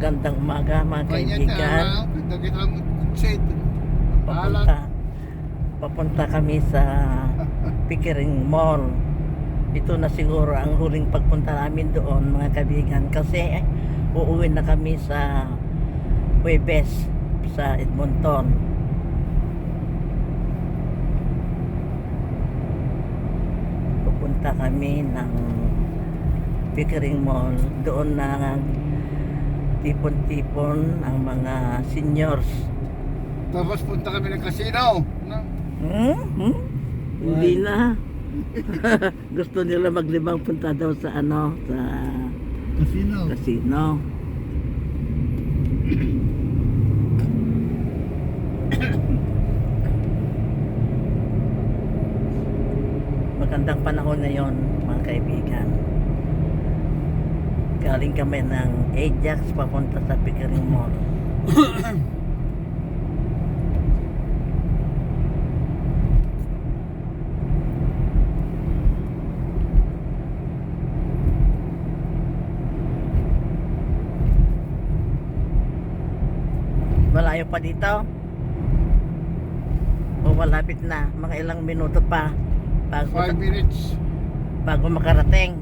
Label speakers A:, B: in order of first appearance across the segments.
A: Magandang umaga mga kaibigan. Papunta kami sa Pickering Mall. Ito na siguro ang huling pagpunta namin doon mga kaibigan, kasi uuwi na kami sa Huwebes sa Edmonton. Pupunta kami ng Pickering Mall. Doon na tipon-tipon ang mga seniors.
B: Tapos punta kami ng casino.
A: Hindi na. Gusto nila maglibang punta daw sa sa casino. Magandang panahon na yon mga kaibigan. Galing kami ng Ajax papunta sa Pickering Mall. Malayo pa dito? O malapit na? Mga ilang minuto pa bago
B: 5 minutes.
A: bago makarating?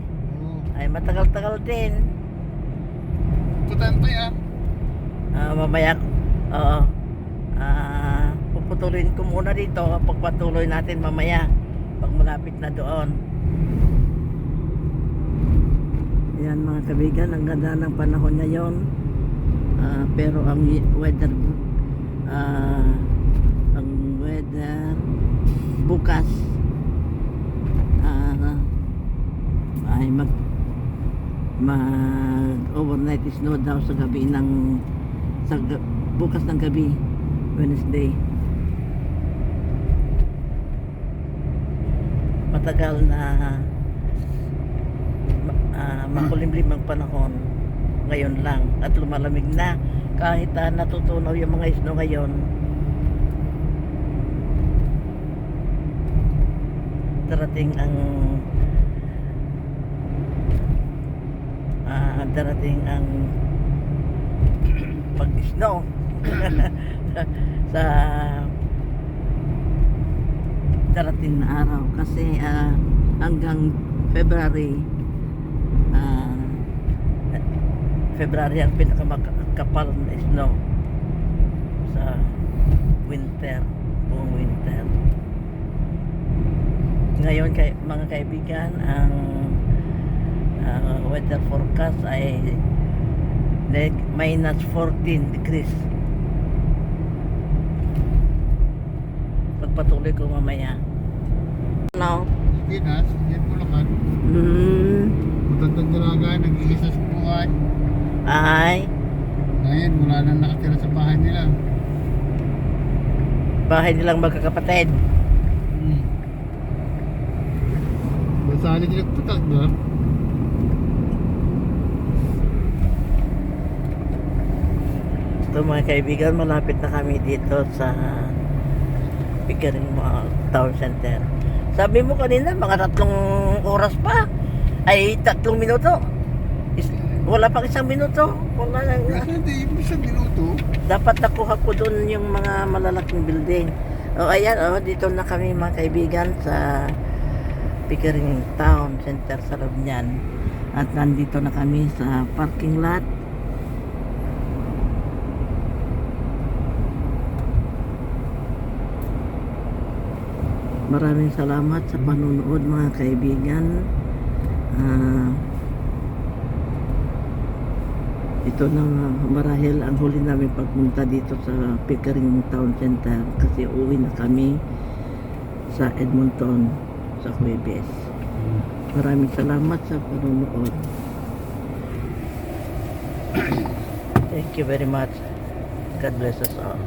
A: Ay matagal-tagal din.
B: Putante
A: Mamaya puputuloyin ko muna dito. Pagpatuloy natin mamaya pag malapit na doon. Yan mga kaibigan, ang ganda ng panahon ngayon. Pero ang weather bukas ay mag overnight snow daw sa gabi bukas ng gabi, Wednesday. Matagal na makulimlim ang panahon ngayon lang at lumalamig na, kahit natutunaw yung mga snow ngayon. Darating ang pag-snow sa darating na araw, kasi hanggang February ang pinakamakapal na snow sa winter, buong winter. Ngayon mga kaibigan, ang weather forecast ay minus 14 degrees. Pagpatuloy ko mamaya. Ano?
B: Pinas, yan Bulacan. Matandang dalaga, nag-iisa sa buhay.
A: Ay,
B: Ngayon, wala nang nakatira sa bahay nila.
A: bahay nilang magkakapatid.
B: Saan nila nagputag na?
A: Ito mga kaibigan, malapit na kami dito sa Pickering Mall Town Center. Sabi mo kanina mga 3 oras pa. Ay 3 minuto. Wala pang 1 minuto. Wala lang.
B: Hindi, 1 minuto.
A: Dapat nakuha ko doon yung mga malalaking building. O ayan, dito na kami mga kaibigan sa Pickering Town Center sa loob niyan. At nandito na kami sa parking lot. Maraming salamat sa panonood mga kaibigan. Ito na marahil ang huli namin pagpunta dito sa Pickering Town Center, kasi uwi na kami sa Edmonton sa Huwebes. Maraming salamat sa panonood. Thank you very much. God bless us all.